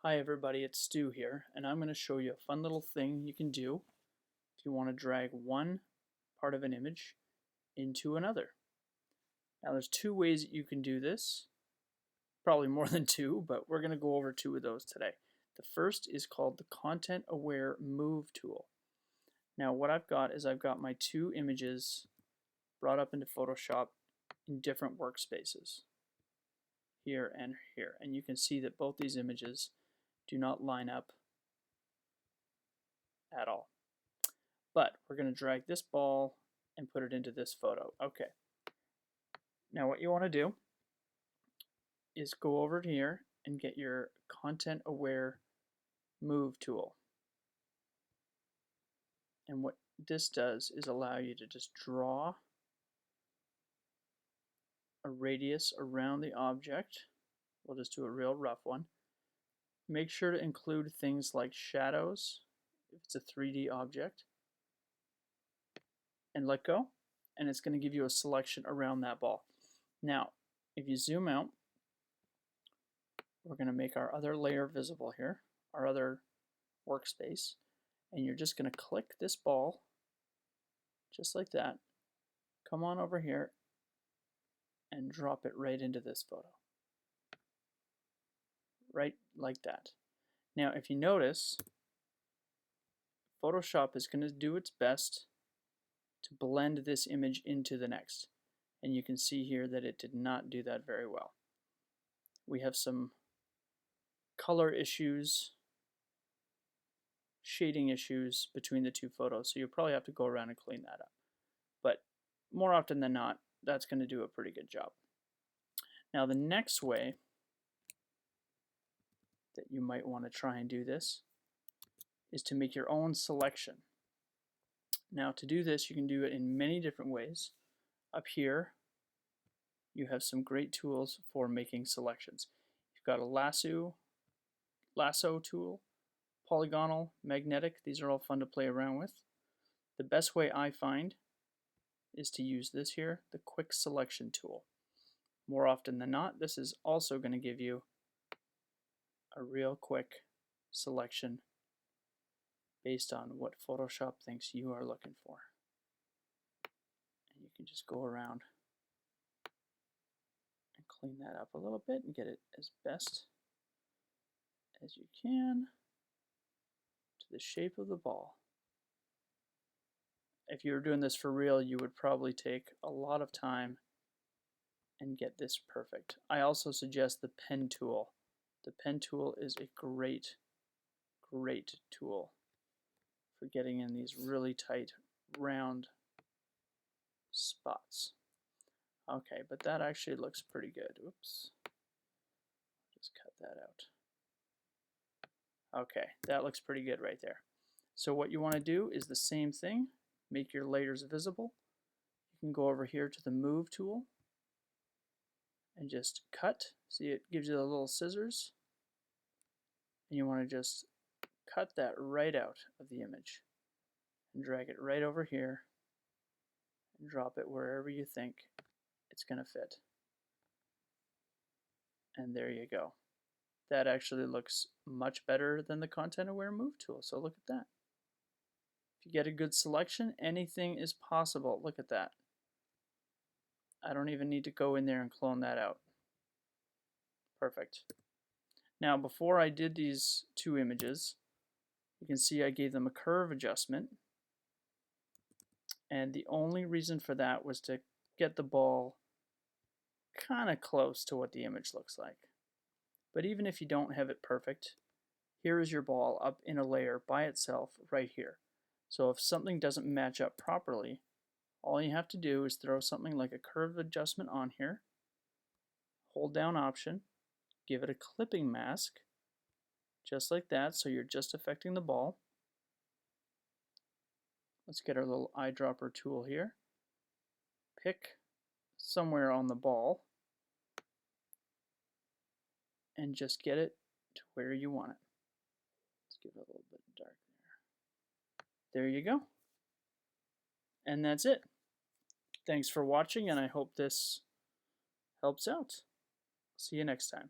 Hi everybody, it's Stu here, and I'm going to show you a fun little thing you can do if you want to drag one part of an image into another. Now there's two ways that you can do this, probably more than two, but we're going to go over two of those today. The first is called the Content Aware Move tool. Now what I've got is I've got my two images brought up into Photoshop in different workspaces, here and here, and you can see that both these images do not line up at all. But we're going to drag this ball and put it into this photo. Okay. Now what you want to do is go over here and get your Content Aware Move tool. And what this does is allow you to just draw a radius around the object. We'll just do a real rough one. Make sure to include things like shadows if it's a 3D object, and let go, and it's going to give you a selection around that ball. Now if you zoom out, we're going to make our other layer visible here, our other workspace, and you're just going to click this ball just like that, come on over here and drop it right into this photo, right like that. Now if you notice, Photoshop is going to do its best to blend this image into the next, and you can see here that it did not do that very well. We have some color issues, shading issues between the two photos, so you'll probably have to go around and clean that up. But more often than not, that's going to do a pretty good job. Now the next way that you might want to try and do this is to make your own selection. Now to do this, you can do it in many different ways. Up here you have some great tools for making selections. You've got a lasso tool, polygonal, magnetic. These are all fun to play around with. The best way I find is to use this here, the quick selection tool. More often than not, this is also going to give you a real quick selection based on what Photoshop thinks you are looking for. And you can just go around and clean that up a little bit and get it as best as you can to the shape of the ball. If you were doing this for real, you would probably take a lot of time and get this perfect. I also suggest the pen tool. The pen tool is a great tool for getting in these really tight round spots. Okay, but that actually looks pretty good. Oops. Just cut that out. Okay, that looks pretty good right there. So what you want to do is the same thing. Make your layers visible. You can go over here to the Move tool and just cut. See, it gives you the little scissors. And you want to just cut that right out of the image and drag it right over here and drop it wherever you think it's going to fit. And there you go. That actually looks much better than the Content Aware Move tool, so look at that. If you get a good selection, anything is possible. Look at that. I don't even need to go in there and clone that out. Perfect. Now before I did these two images, you can see I gave them a curve adjustment, and the only reason for that was to get the ball kind of close to what the image looks like. But even if you don't have it perfect, here is your ball up in a layer by itself right here. So if something doesn't match up properly, all you have to do is throw something like a curve adjustment on here, hold down Option, give it a clipping mask, just like that, so you're just affecting the ball. Let's get our little eyedropper tool here. Pick somewhere on the ball and just get it to where you want it. Let's give it a little bit dark there. There you go. And that's it. Thanks for watching, and I hope this helps out. See you next time.